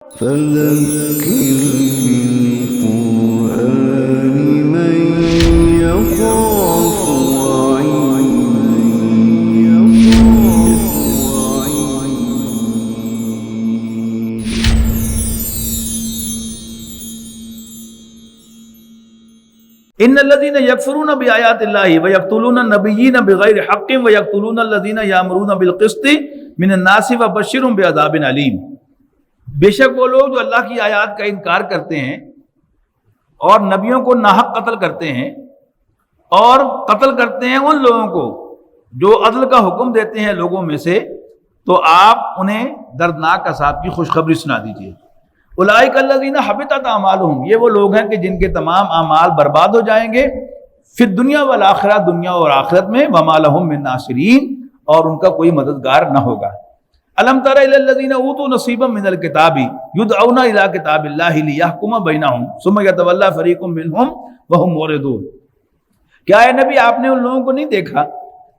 فذكر بالقرآن من يخاف ان الذين يكفرون بآيات الله ويقتلون النبيين بغير حق ويقتلون الذين يأمرون بالقسط من الناس فبشرهم بعذاب عليم۔ بے شک وہ لوگ جو اللہ کی آیات کا انکار کرتے ہیں اور نبیوں کو ناحق قتل کرتے ہیں اور قتل کرتے ہیں ان لوگوں کو جو عدل کا حکم دیتے ہیں لوگوں میں سے، تو آپ انہیں دردناک عذاب کی خوشخبری سنا دیجیے۔ اولئک الذین حبطت اعمالہم، یہ وہ لوگ ہیں کہ جن کے تمام اعمال برباد ہو جائیں گے فی الدنیا والآخرہ، دنیا اور آخرت میں، وما لہم من ناصرین، اور ان کا کوئی مددگار نہ ہوگا۔ الم تر الی الذین اوتوا نصیبا من الکتاب یدعون الی کتاب اللہ لیحکم بینہم ثم یتولی فریق منہم وہم معرضون۔ کیا اے نبی آپ نے ان لوگوں کو نہیں دیکھا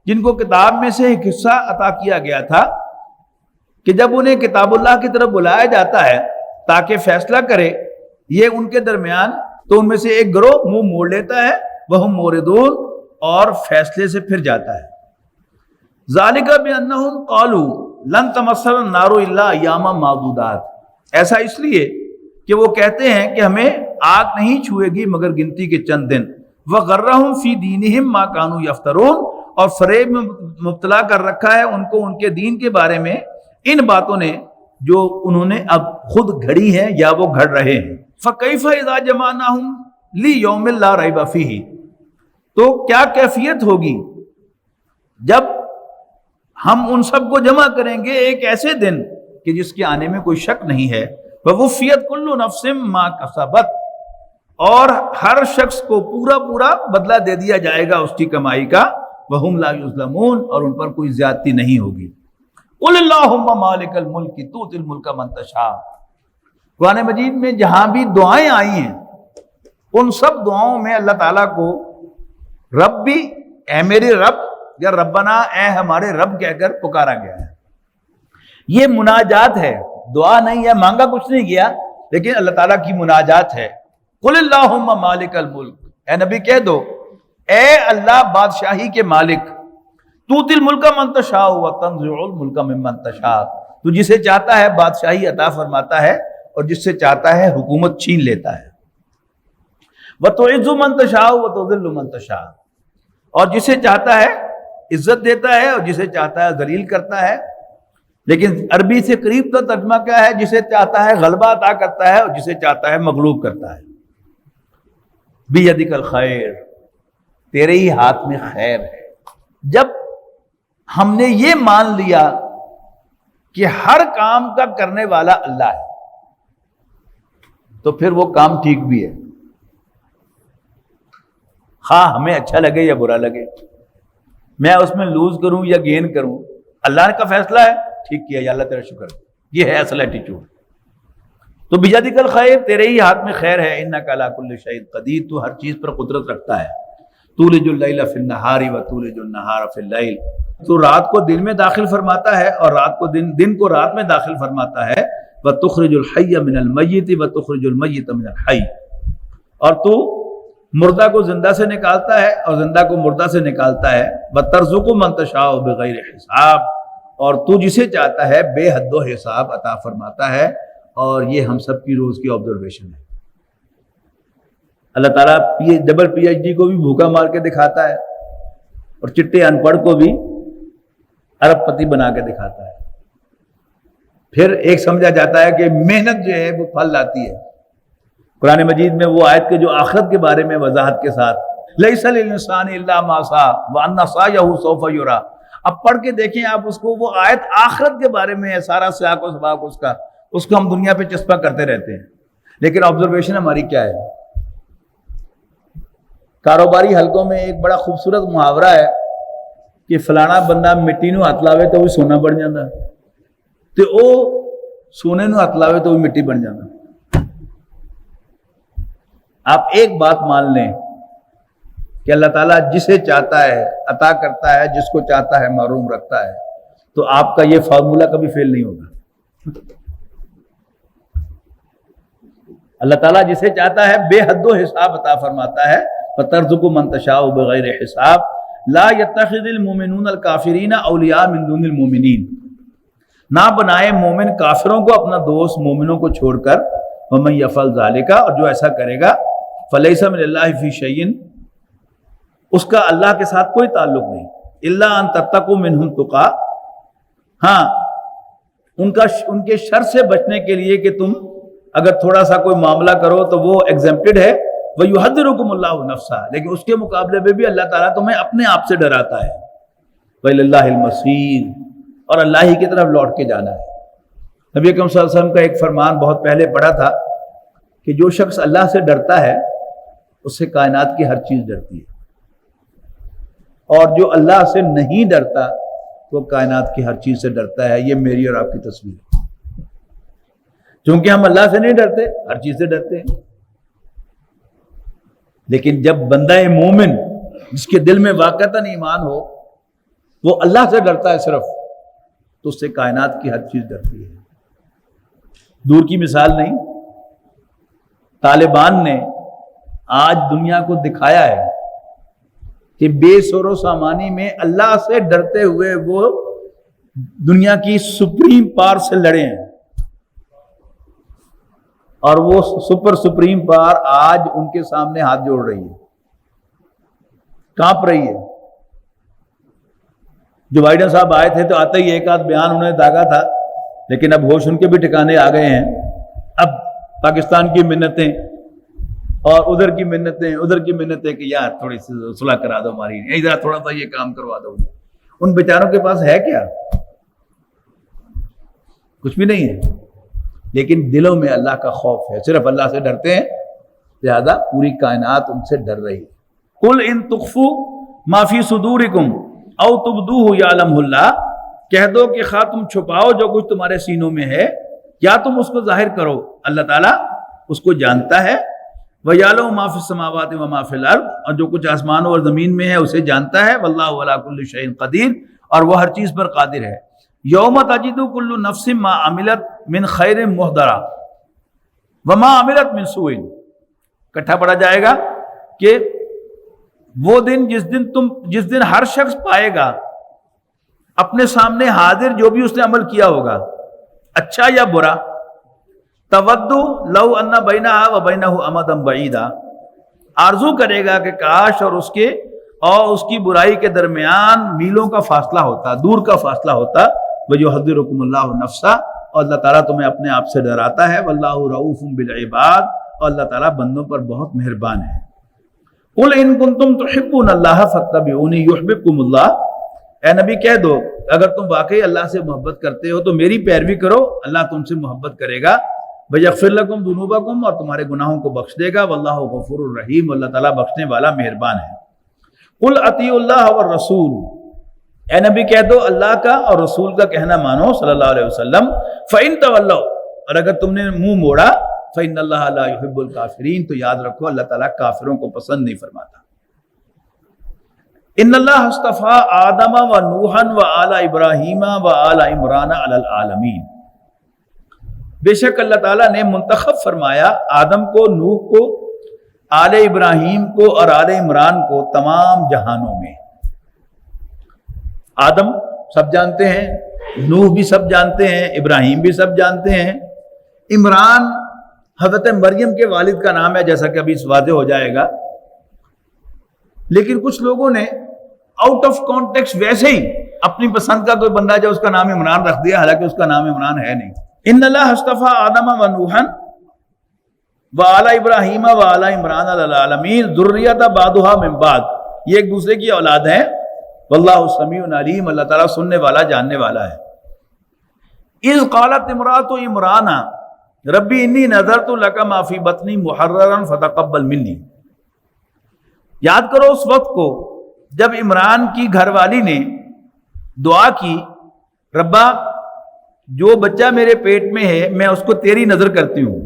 جن کو کتاب میں سے ایک حصہ عطا کیا گیا تھا کہ جب انہیں کتاب اللہ کی طرف بلایا جاتا ہے تاکہ فیصلہ کرے یہ ان کے درمیان، تو ان میں سے ایک گروہ منہ موڑ لیتا ہے، وہم معرضون، اور فیصلے سے پھر جاتا ہے۔ ذالک بانہم قالوا لن تمسنا النار الا ایاما معدودات، ایسا اس لیے کہ وہ کہتے ہیں کہ ہمیں آگ نہیں چھوئے گی مگر گنتی کے چند دن۔ وغرہم فی دینہم ما کانوا یفترون، اور فریب میں مبتلا کر رکھا ہے ان کو ان کے دین کے بارے میں ان باتوں نے جو انہوں نے اب خود گھڑی ہیں یا وہ گھڑ رہے ہیں۔ فَكَيْفَ إِذَا جَمَعْنَاهُمْ لِيَوْمٍ لَا رَيْبَ فِيهِ، تو کیا کیفیت ہوگی جب ہم ان سب کو جمع کریں گے ایک ایسے دن کہ جس کے آنے میں کوئی شک نہیں ہے۔ وَوُفِّيَتْ كُلُّ نَفْسٍ مَا كَسَبَتْ، اور ہر شخص کو پورا پورا بدلہ دے دیا جائے گا اس کی کمائی کا۔ وَهُمْ لَا يُظْلَمُونَ، اور ان پر کوئی زیادتی نہیں ہوگی۔ قُلِ اللَّهُمَّ مَالِكَ الْمُلْكِ تُؤْتِي الْمُلْكَ مَن تَشَاءُ، قرآن مجید میں جہاں بھی دعائیں آئی ہیں ان سب دعاؤں میں اللہ تعالیٰ کو رب بھی، اے میرے رب، یا ربنا، اے ہمارے رب کہہ کر پکارا گیا ہے۔ یہ مناجات ہے، دعا نہیں ہے، مانگا کچھ نہیں گیا، لیکن اللہ تعالیٰ کی مناجات ہے۔ قُلِ اللَّهُمَّ مَالِكَ الْمُلْكِ، اے نبی کہہ دو اے اللہ بادشاہی کے مالک، تُؤْتِي الْمُلْكَ مَن تَشَاءُ وَتَنزِعُ الْمُلْكَ مِمَّن تَشَاءُ، تو جسے چاہتا ہے بادشاہی عطا فرماتا ہے اور جس سے چاہتا ہے حکومت چھین لیتا ہے۔ وَتُعِزُّ مَن تَشَاءُ وَتُذِلُّ مَن تَشَاءُ، اور جسے چاہتا ہے عزت دیتا ہے اور جسے چاہتا ہے ذلیل کرتا ہے۔ لیکن عربی سے قریب تو ترجمہ کیا ہے؟ جسے چاہتا ہے غلبہ عطا کرتا ہے اور جسے چاہتا ہے مغلوب کرتا ہے۔ بِیَدِکَ الْخَیْرُ، تیرے ہی ہاتھ میں خیر ہے۔ جب ہم نے یہ مان لیا کہ ہر کام کا کرنے والا اللہ ہے تو پھر وہ کام ٹھیک بھی ہے، خواہ ہمیں اچھا لگے یا برا لگے، میں اس میں لوز کروں یا گین کروں، اللہ کا فیصلہ ہے، ٹھیک کیا یا اللہ تیرا شکر، یہ ہے اصل ایٹیچیوڈ۔ تو بیجادک الخیر، تیرے ہی ہاتھ میں خیر ہے، انک علی کل شیء قدیر، تو ہر چیز پر قدرت رکھتا ہے۔ تولج اللیل فی النہار وتولج النہار فی اللیل، تو رات کو دن میں داخل فرماتا ہے اور رات کو دن کو رات میں داخل فرماتا ہے۔ وتخرج الحی من المیت وتخرج المیت من الحی، اور تو مردہ کو زندہ سے نکالتا ہے اور زندہ کو مردہ سے نکالتا ہے۔ وترزق من تشاء بغیر حساب، اور تو جسے چاہتا ہے بے حد و حساب عطا فرماتا ہے۔ اور یہ ہم سب کی روز کی آبزرویشن ہے۔ اللہ تعالیٰ ڈبل پی ایچ ڈی کو بھی بھوکا مار کے دکھاتا ہے اور چٹے ان پڑھ کو بھی ارب پتی بنا کے دکھاتا ہے۔ پھر ایک سمجھا جاتا ہے کہ محنت جو ہے وہ پھل لاتی ہے۔ قرآن مجید میں وہ آیت کے جو آخرت کے بارے میں وضاحت کے ساتھ لیس للانسان الا ما سعى وان سعيه سوف يرى، اب پڑھ کے دیکھیں آپ اس کو، وہ آیت آخرت کے بارے میں ہے، سارا سیاق و سباق اس کو ہم دنیا پہ چسپاں کرتے رہتے ہیں، لیکن آبزرویشن ہماری کیا ہے؟ کاروباری حلقوں میں ایک بڑا خوبصورت محاورہ ہے کہ فلانا بندہ مٹی نو ہاتھ لاوے تو وہ سونا بن جاتا، تو وہ سونے نو ہاتھ لاوے تو وہ مٹی بن جاتا۔ آپ ایک بات مان لیں کہ اللہ تعالیٰ جسے چاہتا ہے عطا کرتا ہے، جس کو چاہتا ہے محروم رکھتا ہے، تو آپ کا یہ فارمولہ کبھی فیل نہیں ہوگا۔ اللہ تعالیٰ جسے چاہتا ہے بے حد و حساب عطا فرماتا ہے. فَتَرْزُقُ مَن تَشَاءُ بِغَيْرِ حساب. لا يتخذ المؤمنون الکافرین اولیاء من دون المؤمنین. نہ بنائے مومن کافروں کو اپنا دوست مومنوں کو چھوڑ کر. وَمَن يَفْعَلْ ذَلِكَ، اور جو ایسا کرے گا فَلَيْسَ مِنَ اللَّهِ فِي شَيْءٍ، اس کا اللہ کے ساتھ کوئی تعلق نہیں. إِلَّا أَن تَتَّقُوا مِنْهُمْ تُقَىٰ، ہاں ان کے شر سے بچنے کے لیے کہ تم اگر تھوڑا سا کوئی معاملہ کرو تو وہ ایگزمپٹڈ ہے. وَيُحَذِّرُكُمُ اللَّهُ نَفْسَهُ، لیکن اس کے مقابلے میں بھی اللہ تعالیٰ تمہیں اپنے آپ سے ڈراتا ہے. وَإِلَى اللَّهِ الْمَصِيرُ، اور اللہ ہی کی طرف لوٹ کے جانا ہے. نبی اکرم صلی اللہ علیہ وسلم کا ایک فرمان بہت پہلے پڑھا تھا کہ جو شخص اللہ سے ڈرتا ہے اس سے کائنات کی ہر چیز ڈرتی ہے، اور جو اللہ سے نہیں ڈرتا وہ کائنات کی ہر چیز سے ڈرتا ہے. یہ میری اور آپ کی تصویر ہے. چونکہ ہم اللہ سے نہیں ڈرتے، ہر چیز سے ڈرتے ہیں. لیکن جب بندہ مومن جس کے دل میں واقعتاً ایمان ہو وہ اللہ سے ڈرتا ہے صرف، تو اس سے کائنات کی ہر چیز ڈرتی ہے. دور کی مثال نہیں، طالبان نے آج دنیا کو دکھایا ہے کہ بے سور و سامانی میں اللہ سے ڈرتے ہوئے وہ دنیا کی سپریم پاور سے لڑے ہیں، اور وہ سپریم پاور آج ان کے سامنے ہاتھ جوڑ رہی ہے، کانپ رہی ہے. جو بائیڈن صاحب آئے تھے تو آتے ہی ایک آدھ بیان انہوں نے داغا تھا، لیکن اب ہوش ان کے بھی ٹھکانے آ گئے ہیں. اب پاکستان کی منتیں اور ادھر کی منتیں کہ یار تھوڑی سی صلح کرا دو ہماری، ادھر تھوڑا سا یہ کام کروا دو. ان بیچاروں کے پاس ہے کیا؟ کچھ بھی نہیں ہے، لیکن دلوں میں اللہ کا خوف ہے، صرف اللہ سے ڈرتے ہیں، لہذا پوری کائنات ان سے ڈر رہی ہے. قل ان تخفوا ما فی صدورکم او تبدوہ یعلمہ اللہ، کہہ دو کہ خواہ تم چھپاؤ جو کچھ تمہارے سینوں میں ہے یا تم اس کو ظاہر کرو، اللہ تعالیٰ اس کو جانتا ہے. وَيَعْلَمُ مَا فِي السَّمَاوَاتِ وَمَا فِي الْأَرْضِ، اور جو کچھ آسمانوں اور زمین میں ہے اسے جانتا ہے. وَاللَّهُ عَلَىٰ كُلِّ شَيْءٍ قَدِيرٌ، اور وہ ہر چیز پر قادر ہے. يَوْمَ تَجِدُ كُلُّ نَفْسٍ مَا عَمِلَتْ مِنْ خَيْرٍ مُحْضَرًا وَمَا عَمِلَتْ مِنْ سُوءٍ، اکٹھا پڑھا جائے گا کہ وہ دن جس دن ہر شخص پائے گا اپنے سامنے حاضر جو بھی اس نے عمل کیا ہوگا، اچھا یا برا. تودو لو ان بینہا و بینہ امدا بعیدا، آرزو کرے گا کہ کاش اور اس کی برائی کے درمیان میلوں کا فاصلہ ہوتا، دور کا فاصلہ ہوتا. وَيُحَذِّرُكُمُ اللَّهُ نَفْسَهُ، اور اللہ تعالیٰ تمہیں اپنے آپ سے ڈراتا ہے. وَاللَّهُ رَءُوفٌ بِالْعِبَادِ، اور اللہ تعالیٰ بندوں پر بہت مہربان ہے. قُلْ إِن كُنتُمْ تُحِبُّونَ اللَّهَ فَاتَّبِعُونِي يُحْبِبْكُمُ اللَّهُ، اے نبی کہہ دو اگر تم واقعی اللہ سے محبت کرتے ہو تو میری پیروی کرو، اللہ تم سے محبت کرے گا. وَيَغْفِرْ لَكُمْ ذُنُوبَكُمْ، اور تمہارے گناہوں کو بخش دے گا. وَاللَّهُ غَفُورٌ رَحِيمٌ، اللہ تعالیٰ بخشنے والا مہربان ہے. قُلْ أَطِیعُوا اللَّهَ وَالرَّسُولَ، اے نبی کہہ دو اللہ کا اور رسول کا کہنا مانو صلی اللہ علیہ وسلم. فَإِن تَوَلَّوْا، اور اگر تم نے منہ موڑا، فَإِنَّ اللَّهَ لَا يُحِبُّ الْكَافِرِينَ، تو یاد رکھو اللہ تعالیٰ کافروں کو پسند نہیں فرماتا. ان اللہ اصطفیٰ آدم و نوحا و آل ابراہیم و آل عمران علی العالمین، بے شک اللہ تعالیٰ نے منتخب فرمایا آدم کو، نوح کو، آل ابراہیم کو اور آل عمران کو تمام جہانوں میں. آدم سب جانتے ہیں، نوح بھی سب جانتے ہیں، ابراہیم بھی سب جانتے ہیں. عمران حضرت مریم کے والد کا نام ہے، جیسا کہ ابھی واضح ہو جائے گا. لیکن کچھ لوگوں نے آؤٹ آف کانٹیکسٹ ویسے ہی اپنی پسند کا کوئی بندہ جو اس کا نام عمران رکھ دیا، حالانکہ اس کا نام عمران ہے نہیں. ان اللہ اصطفیٰ آدم و نوحا و آل ابراہیم و آل عمران علی العالمین ذریۃ بعضھا من بعض، یہ ایک دوسرے کی اولاد ہیں. واللہ سمیع علیم، اللہ تعالیٰ سننے والا جاننے والا ہے. اذ قالت امرأۃ عمران ربی انی نذرت لک ما فی بطنی محررا فتقبل منی، یاد کرو اس وقت کو جب عمران کی گھر والی نے دعا کی، ربا جو بچہ میرے پیٹ میں ہے میں اس کو تیری نظر کرتی ہوں،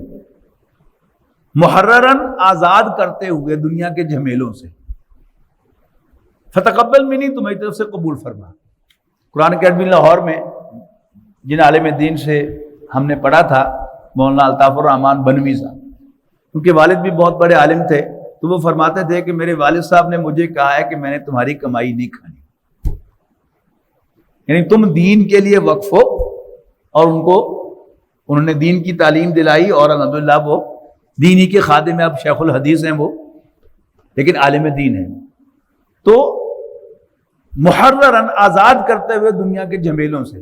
محررن آزاد کرتے ہوئے دنیا کے جھمیلوں سے. فتقبل منی، تمہاری طرف سے قبول فرما. قرآن اکیڈمی لاہور میں جن عالم دین سے ہم نے پڑھا تھا، مولانا الطاف الرحمان بنوی صاحب، ان کے والد بھی بہت بڑے عالم تھے، تو وہ فرماتے تھے کہ میرے والد صاحب نے مجھے کہا ہے کہ میں نے تمہاری کمائی نہیں کھانی، یعنی تم دین کے لیے وقف ہو، اور انہوں نے دین کی تعلیم دلائی، اور الحمدللہ وہ دینی کے خادم ہیں، اب شیخ الحدیث ہیں وہ، لیکن عالم دین ہیں۔ تو محررن آزاد کرتے ہوئے دنیا کے جھمیلوں سے،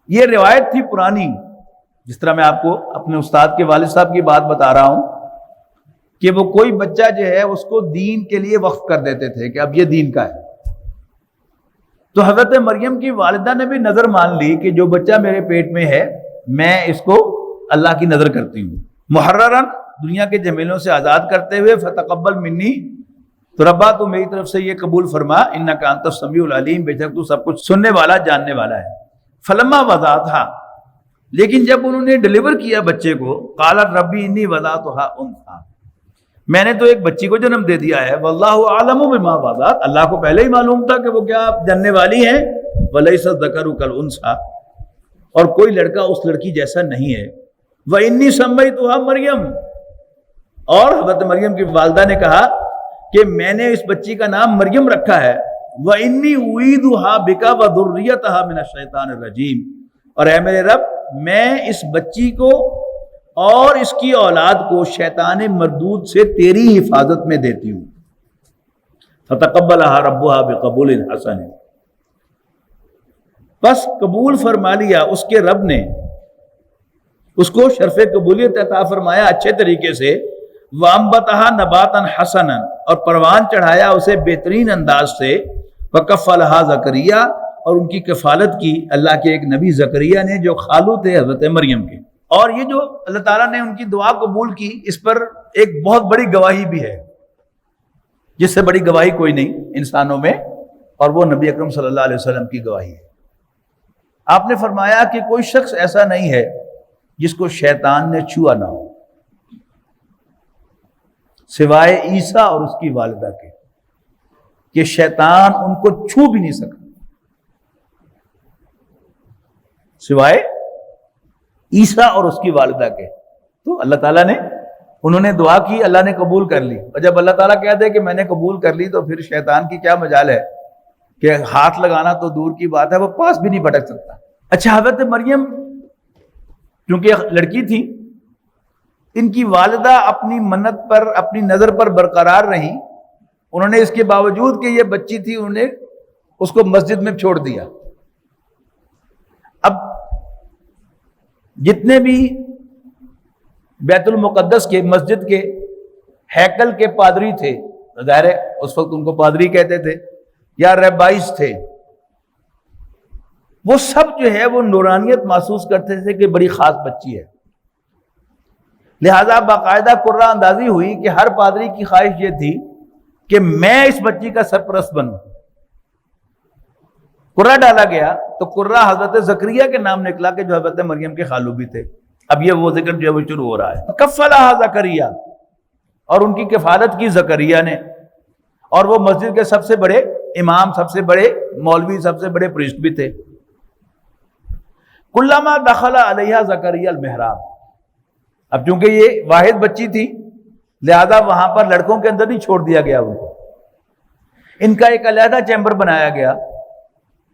یہ روایت تھی پرانی، جس طرح میں آپ کو اپنے استاد کے والد صاحب کی بات بتا رہا ہوں کہ وہ کوئی بچہ جو ہے اس کو دین کے لیے وقف کر دیتے تھے کہ اب یہ دین کا ہے۔ تو حضرت مریم کی والدہ نے بھی نظر مان لی کہ جو بچہ میرے پیٹ میں ہے میں اس کو اللہ کی نظر کرتی ہوں، محررن دنیا کے جھمیلوں سے آزاد کرتے ہوئے، فتقبل منی، تو ربا تو میری طرف سے یہ قبول فرما، انک انت السمیع العلیم، بے شک تو سب کچھ سننے والا جاننے والا ہے۔ فلما وضعتھا، لیکن جب انہوں نے ڈیلیور کیا بچے کو، قالت ربی انی وضعتھا انثی، میں نے تو ایک بچی کو جنم دے دیا ہے، واللہ اعلم بما وضعت، اللہ کو پہلے ہی معلوم تھا کہ وہ کیا جننے والی ہیں، ولیس الذکر کالانثی، اور کوئی لڑکا اس لڑکی جیسا نہیں ہے، وانی سمیتھا مریم، اور حضرت مریم کی والدہ نے کہا کہ میں نے اس بچی کا نام مریم رکھا ہے، وانی اعیذھا بک وذریتھا من الشیطان الرجیم، اور اے میرے رب میں اس بچی کو اور اس کی اولاد کو شیطان مردود سے تیری حفاظت میں دیتی ہوں۔ فتقبلھا ربھا بقبول حسن، بس قبول فرما لیا اس کے رب نے، اس کو شرف قبولیت عطا فرمایا اچھے طریقے سے، وانبتھا نباتا حسنا، اور پروان چڑھایا اسے بہترین انداز سے، وکفلھا زکریا، اور ان کی کفالت کی اللہ کے ایک نبی زکریا نے جو خالو تھے حضرت مریم کے۔ اور یہ جو اللہ تعالیٰ نے ان کی دعا قبول کی، اس پر ایک بہت بڑی گواہی بھی ہے، جس سے بڑی گواہی کوئی نہیں انسانوں میں، اور وہ نبی اکرم صلی اللہ علیہ وسلم کی گواہی ہے۔ آپ نے فرمایا کہ کوئی شخص ایسا نہیں ہے جس کو شیطان نے چھوا نہ ہو، سوائے عیسیٰ اور اس کی والدہ کے، کہ شیطان ان کو چھو بھی نہیں سکا، سوائے عیسیٰ اور اس کی والدہ کے۔ تو اللہ تعالیٰ نے، انہوں نے دعا کی، اللہ نے قبول کر لی، اور جب اللہ تعالیٰ کہہ دے کہ میں نے قبول کر لی تو پھر شیطان کی کیا مجال ہے کہ ہاتھ لگانا تو دور کی بات ہے، وہ پاس بھی نہیں بھٹک سکتا۔ اچھا، حضرت مریم کیونکہ لڑکی تھی، ان کی والدہ اپنی منت پر، اپنی نظر پر برقرار رہیں، انہوں نے اس کے باوجود کہ یہ بچی تھی انہوں نے اس کو مسجد میں چھوڑ دیا۔ اب جتنے بھی بیت المقدس کے، مسجد کے، ہیکل کے پادری تھے، ظاہر ہے اس وقت ان کو پادری کہتے تھے یا ریبائز تھے، وہ سب جو ہے وہ نورانیت محسوس کرتے تھے کہ بڑی خاص بچی ہے، لہذا باقاعدہ قرہ اندازی ہوئی کہ ہر پادری کی خواہش یہ تھی کہ میں اس بچی کا سرپرست بنوں۔ قرہ ڈالا گیا تو قرہ حضرت زکریا کے نام نکلا کہ جو حضرت مریم کے خالو بھی تھے۔ اب یہ وہ ذکر جو ہے وہ شروع ہو رہا ہے، کفلھا زکریا، اور ان کی کفالت کی زکریا نے، اور وہ مسجد کے سب سے بڑے امام، سب سے بڑے مولوی، سب سے بڑے پریسٹ بھی تھے۔ کلما دخل علیہا زکریا المحراب، اب چونکہ یہ واحد بچی تھی لہذا وہاں پر لڑکوں کے اندر نہیں چھوڑ دیا گیا، ان کو ان کا ایک علیحدہ چیمبر بنایا گیا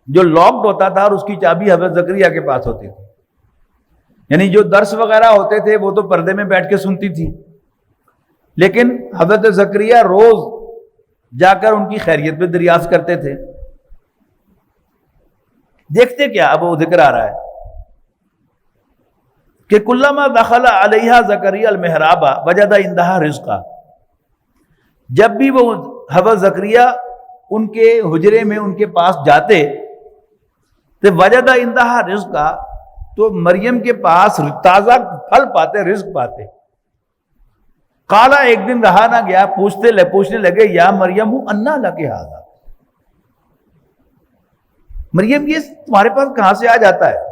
جو لاکڈ ہوتا تھا، اور اس کی چابی حضرت زکریا کے پاس ہوتی تھی، یعنی جو درس وغیرہ ہوتے تھے وہ تو پردے میں بیٹھ کے سنتی تھی، لیکن حضرت زکریا روز جا کر ان کی خیریت بھی دریافت کرتے تھے۔ دیکھتے کیا، اب وہ ذکر آ رہا ہے کہ کلما دخل علیہا زکریا المحراب وجد عندہا رزقا، جب بھی وہ حضرت زکریا ان کے حجرے میں ان کے پاس جاتے تو وجد عندہا رزقا، تو مریم کے پاس تازہ پھل پاتے، رزق پاتے۔ قالا، ایک دن رہا نہ گیا، پوچھنے لگے یا مریم انا لک ھذا، مریم یہ تمہارے پاس کہاں سے آ جاتا ہے،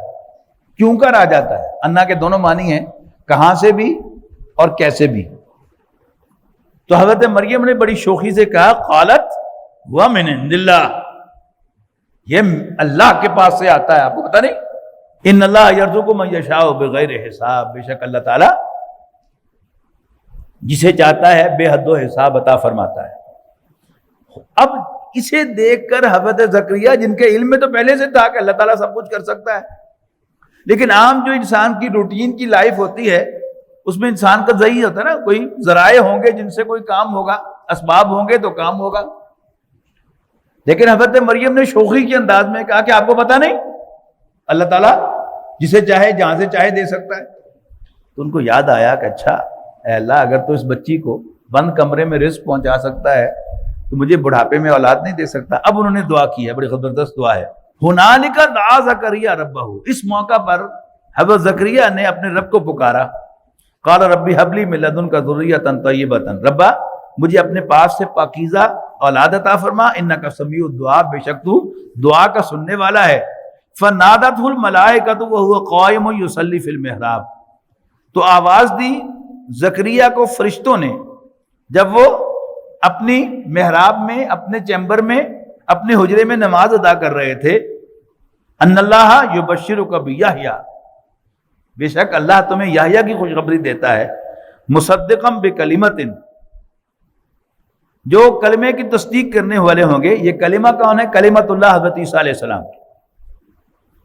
کیوں کر آ جاتا ہے؟ انا کے دونوں معنی ہیں، کہاں سے بھی اور کیسے بھی۔ تو حضرت مریم نے بڑی شوخی سے کہا قالت ومن عند اللہ، یہ اللہ کے پاس سے آتا ہے، آپ کو پتہ نہیں ان اللہ یرزق من یشاء بغیر حساب، بے شک اللہ تعالیٰ جسے چاہتا ہے بے حد و حساب عطا فرماتا ہے۔ اب اسے دیکھ کر حضرت زکریا، جن کے علم میں تو پہلے سے تھا کہ اللہ تعالیٰ سب کچھ کر سکتا ہے، لیکن عام جو انسان کی روٹین کی لائف ہوتی ہے اس میں انسان کا ذہی ہوتا ہے نا، کوئی ذرائع ہوں گے جن سے کوئی کام ہوگا، اسباب ہوں گے تو کام ہوگا۔ لیکن حضرت مریم نے شوخی کے انداز میں کہا کہ آپ کو پتہ نہیں اللہ تعالیٰ جسے چاہے جہاں سے چاہے دے سکتا ہے۔ تو ان کو یاد آیا کہ اچھا اے اللہ، اگر تو اس بچی کو بند کمرے میں رزق پہنچا سکتا ہے تو مجھے بڑھاپے میں اولاد نہیں دے سکتا۔ اب انہوں نے دعا کی ہے، بڑی زبردست دعا ہے۔ ہنالک دعا زکریا ربہ، اس موقع پر حضرت زکریا نے اپنے رب کو پکارا۔ قال ربی حب لی من لدنک ذریۃ طیبۃ، ربا مجھے اپنے پاس سے پاکیزہ اولاد عطا فرما، انک سمیع الدعاء، بے شک تو دعا کا سننے والا ہے۔ فنادته الملائکۃ وهو قائم یصلی فی المحراب، تو آواز دی زکریا کو فرشتوں نے جب وہ اپنی محراب میں، اپنے چیمبر میں، اپنے حجرے میں نماز ادا کر رہے تھے، ان اللہ یبشرک بیحییٰ، بے شک اللہ تمہیں یحییٰ کی خوشخبری دیتا ہے، مصدقا بکلمۃ، جو کلمے کی تصدیق کرنے والے ہوں گے۔ یہ کلمہ کون ہے؟ کلمۃ اللہ، حضرت عیسیٰ علیہ السلام،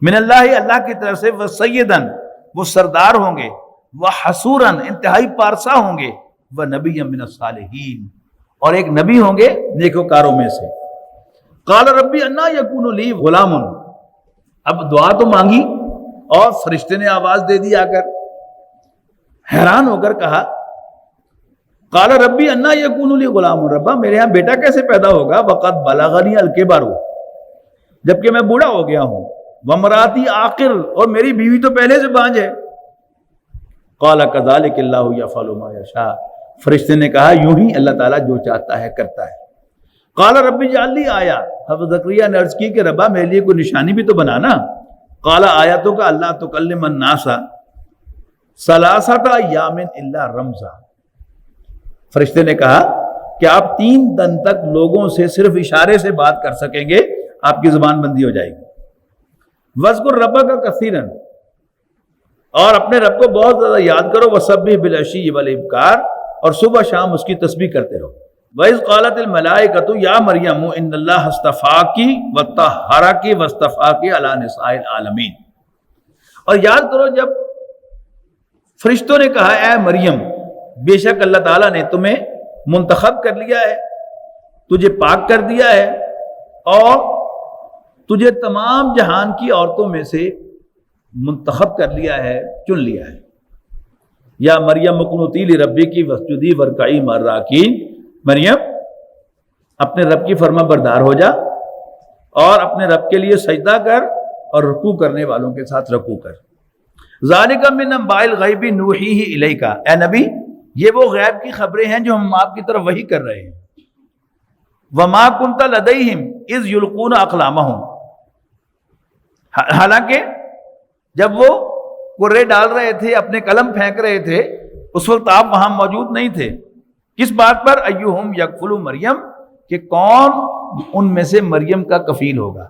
من اللہ، اللہ کی طرف سے، وسیدن، وہ سردار ہوں گے، وحصوراً، انتہائی پارسا ہوں گے، ونبی من الصالحین، اور ایک نبی ہوں گے نیکوکاروں میں سے۔ قال ربی انا یکون لی غلام، اب دعا تو مانگی اور فرشتے نے آواز دے دی آ کر، حیران ہو کر کہا قال ربی انا یکون لی غلام، ربا میرے ہاں بیٹا کیسے پیدا ہوگا، وقد بلغنی الکبر، جبکہ میں بوڑھا ہو گیا ہوں، وامراتی عاقر، اور میری بیوی تو پہلے سے بانجھ ہے۔ قال کذالک اللہ یفعل ما یشاء، فرشتے نے کہا یوں ہی اللہ تعالیٰ جو چاہتا ہے کرتا ہے۔ قال ربی اجعل لی آیہ، حضرت زکریا نے عرض کی کہ ربا میرے لیے کوئی نشانی بھی تو بنانا۔ قال آیتک اللہ تکلم الناس ثلاثۃ ایام الا رمزا، فرشتے نے کہا کہ آپ 3 دن تک لوگوں سے صرف اشارے سے بات کر سکیں گے، آپ کی زبان بندی ہو جائے گی۔ وَاذْكُرْ رَبَّكَ كَثِيرًا، اور اپنے رب کو بہت زیادہ یاد کرو، وَسَبِّحْ بِالْعَشِيِّ وَالْإِبْكَارِ، اور صبح شام اس کی تسبیح کرتے رہو۔ وَإِذْ قَالَتِ الْمَلَائِكَةُ يَا مَرْيَمُ إِنَّ اللَّهَ اصْطَفَاكِ وَطَهَّرَكِ وَاصْطَفَاكِ عَلَى نِسَاءِ الْعَالَمِينَ، اور یاد کرو جب فرشتوں نے کہا اے مریم، بے شک اللہ تعالیٰ نے تمہیں منتخب کر لیا ہے، تجھے پاک کر دیا ہے، اور تجھے تمام جہان کی عورتوں میں سے منتخب کر لیا ہے، چن لیا ہے۔ یا مریم اقنتی لربک واسجدی وارکعی مع الراکعین، مریم اپنے رب کی فرما بردار ہو جا اور اپنے رب کے لیے سجدہ کر اور رکوع کرنے والوں کے ساتھ رکوع کر۔ ذالک من انباء الغیب نوحیہ الیک، اے نبی یہ وہ غیب کی خبریں ہیں جو ہم آپ کی طرف وحی کر رہے ہیں۔ وما کنت لدیہم اذ یلقون اقلامہم، حالانکہ جب وہ قرے ڈال رہے تھے، اپنے قلم پھینک رہے تھے، اس وقت آپ وہاں موجود نہیں تھے۔ کس بات پر؟ ایہم یکفل مریم، کہ کون ان میں سے مریم کا کفیل ہوگا،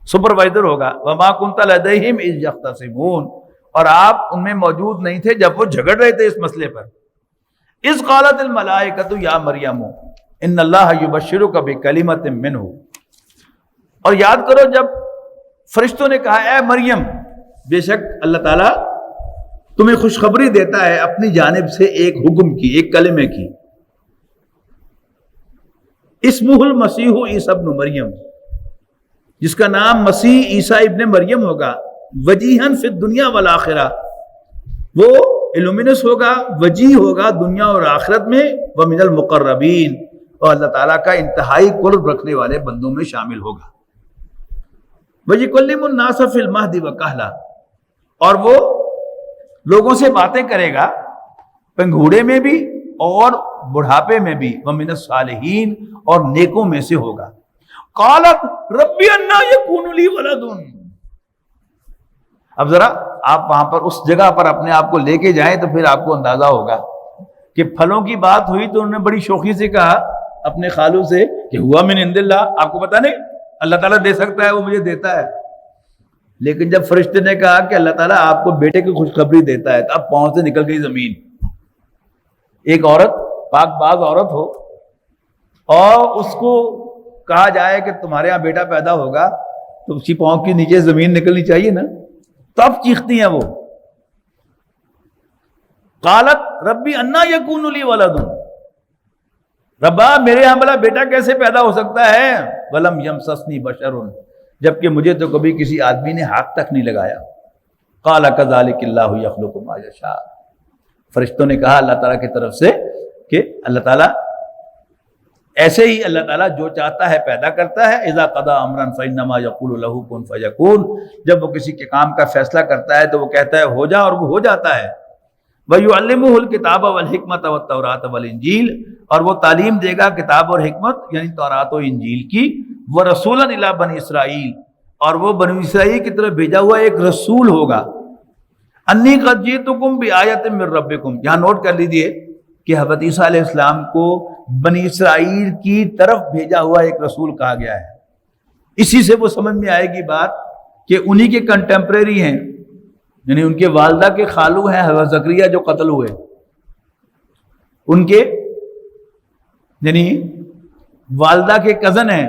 سپروائزر ہوگا۔ وما کنت لدیہم اذ یختصمون، اور آپ ان میں موجود نہیں تھے جب وہ جھگڑ رہے تھے اس مسئلے پر۔ اذ قالت الملائکۃ یا مریم ان اللہ یبشرک بکلمۃ منہ، اور یاد کرو جب فرشتوں نے کہا اے مریم، بے شک اللہ تعالیٰ تمہیں خوشخبری دیتا ہے اپنی جانب سے ایک حکم کی، ایک کلمے کی۔ اسمہ المسیح عیسیٰ ابن مریم، جس کا نام مسیح عیسیٰ ابن مریم ہوگا، وجیہن فی الدنیا والآخرہ، وہ الومینس ہوگا، وجیہ ہوگا دنیا اور آخرت میں، ومن المقربین، اور اللہ تعالیٰ کا انتہائی قرب رکھنے والے بندوں میں شامل ہوگا۔ وَيُكَلِّمُ النَّاسَ فِي الْمَهْدِ وَكَهْلًا، اور وہ لوگوں سے باتیں کرے گا پنگھوڑے میں بھی اور بڑھاپے میں بھی، وَمِنَ الصَّالِحِينَ، اور نیکوں میں سے ہوگا۔ قالت ربی انا یکون لی ولد، اب ذرا آپ وہاں پر اس جگہ پر اپنے آپ کو لے کے جائیں تو پھر آپ کو اندازہ ہوگا کہ پھلوں کی بات ہوئی تو انہوں نے بڑی شوخی سے کہا اپنے خالو سے کہ ہوا من عند اللہ، آپ کو پتہ نہیں اللہ تعالیٰ دے سکتا ہے، وہ مجھے دیتا ہے۔ لیکن جب فرشتے نے کہا کہ اللہ تعالیٰ آپ کو بیٹے کی خوشخبری دیتا ہے تو اب پاؤں سے نکل گئی زمین. ایک عورت پاک باز عورت ہو اور اس کو کہا جائے کہ تمہارے یہاں بیٹا پیدا ہوگا تو اسی پاؤں کے نیچے زمین نکلنی چاہیے نا. تب چیختی ہیں وہ. قالت ربی انا یکون لی ولد، ربا میرے یہاں بلا بیٹا کیسے پیدا ہو سکتا ہے. ولم یمسسنی بشر، جبکہ مجھے تو کبھی کسی آدمی نے ہاتھ تک نہیں لگایا. قال کذالک اللہ یخلق ما یشاء، فرشتوں نے کہا اللہ تعالیٰ کی طرف سے کہ اللہ تعالیٰ ایسے ہی اللہ تعالیٰ جو چاہتا ہے پیدا کرتا ہے. اذا قضى امرا فانما یقول له کن فیکون، جب وہ کسی کے کام کا فیصلہ کرتا ہے تو وہ کہتا ہے ہو جا اور وہ ہو جاتا ہے. وَيُعَلِّمُهُ الْكِتَابَ وَالْحِكْمَةَ وَالتَّوْرَاةَ وَالْإِنْجِيلَ، اور وہ تعلیم دے گا کتاب اور حکمت یعنی تورات و انجیل کی. وَرَسُولًا إِلَىٰ بَنِي اسرائیل، اور وہ بنی اسرائیل کی طرف بھیجا ہوا ایک رسول ہوگا. انی قد جئتکم بآیۃ من ربکم، یہاں نوٹ کر لیجئے کہ حضرت عیسیٰ علیہ السلام کو بنی اسرائیل کی طرف بھیجا ہوا ایک رسول کہا گیا ہے. اسی سے وہ سمجھ میں آئے گی بات کہ انہی کے کنٹمپریری ہیں، یعنی ان کے والدہ کے خالو ہیں حضرت زکریا جو قتل ہوئے، ان کے یعنی والدہ کے کزن ہیں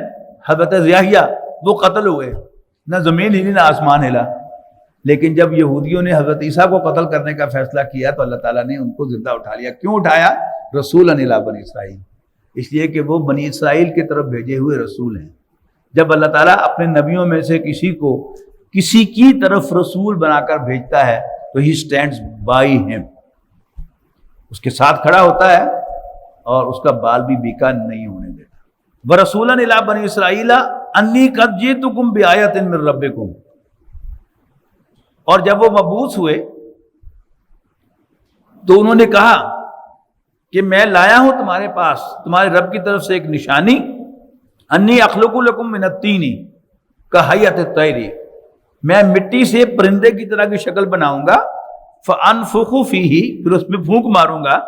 حضرت یحییٰ، وہ قتل ہوئے. نہ زمین ہلی نہ آسمان ہلا. لیکن جب یہودیوں نے حضرت عیسیٰ کو قتل کرنے کا فیصلہ کیا تو اللہ تعالیٰ نے ان کو زندہ اٹھا لیا. کیوں اٹھایا؟ رسولا الی بنی اسرائیل، اس لیے کہ وہ بنی اسرائیل کی طرف بھیجے ہوئے رسول ہیں. جب اللہ تعالیٰ اپنے نبیوں میں سے کسی کو کسی کی طرف رسول بنا کر بھیجتا ہے تو ہی اسٹینڈز بائی ہم، اس کے ساتھ کھڑا ہوتا ہے اور اس کا بال بھی بیکا نہیں ہونے دیتا. وَرَسُولًا إِلَىٰ بَنِي إِسْرَائِيلَ أَنِّي قَدْ جِئْتُكُمْ بِآیَةٍ مِّن رَبِّكُمْ، اور جب وہ مبعوث ہوئے تو انہوں نے کہا کہ میں لایا ہوں تمہارے پاس تمہارے رب کی طرف سے ایک نشانی. انی اخلق لکم من الطین کہیئۃ الطیر، میں مٹی سے پرندے کی طرح کی شکل بناؤں گا. فانفخ فیہ، پھر اس میں پھونک ماروں گا.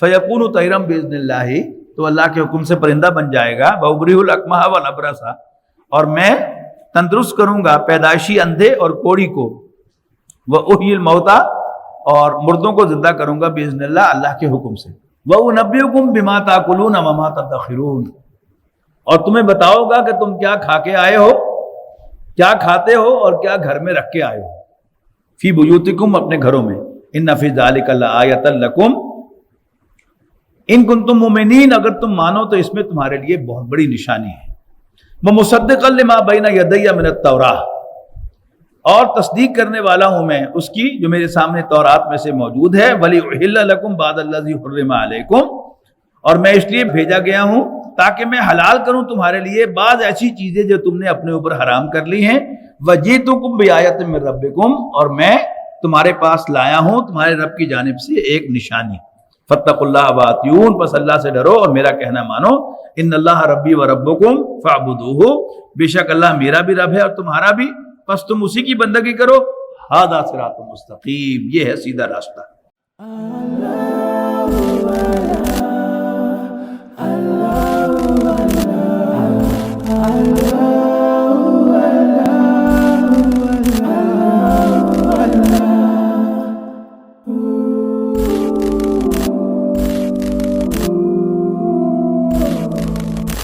فیکون طیرا باذن اللہ، تو اللہ کے حکم سے پرندہ بن جائے گا. وابرئ الاکمہ والابرص، اور میں تندرست کروں گا پیدائشی اندھے اور کوڑی کو. واحیی الموتى، اور مردوں کو زندہ کروں گا باذن اللہ، اللہ کے حکم سے. وانبئکم بما تاکلون وما تدخرون، اور تمہیں بتاؤ گا کہ تم کیا کھا کے آئے ہو، کیا کھاتے ہو اور کیا گھر میں رکھ کے آئے ہو. فی بیوتکم، اپنے گھروں میں. ان فی ذلک لآیۃ لکم ان کنتم مؤمنین، اگر تم مانو تو اس میں تمہارے لیے بہت بڑی نشانی ہے. ومصدقا لما بین یدی من التوراۃ، اور تصدیق کرنے والا ہوں میں اس کی جو میرے سامنے تورات میں سے موجود ہے. ولیحل لکم بعض الذی حرم علیکم، اور میں اس لیے بھیجا گیا ہوں تاکہ میں حلال کروں تمہارے لیے بعض ایسی چیزیں جو تم نے اپنے اوپر حرام کر لی ہیں. وجئتکم بآیۃ من ربکم، اور میں تمہارے پاس لایا ہوں تمہارے رب کی جانب سے ایک نشانی. فاتقوا اللہ واطیعون، پس اللہ سے ڈرو اور میرا کہنا مانو. ان اللہ ربی و ربکم فاعبدوہ، بے شک اللہ میرا بھی رب ہے اور تمہارا بھی، پس تم اسی کی بندگی کرو. ھذا صراط مستقیم، یہ ہے سیدھا راستہ.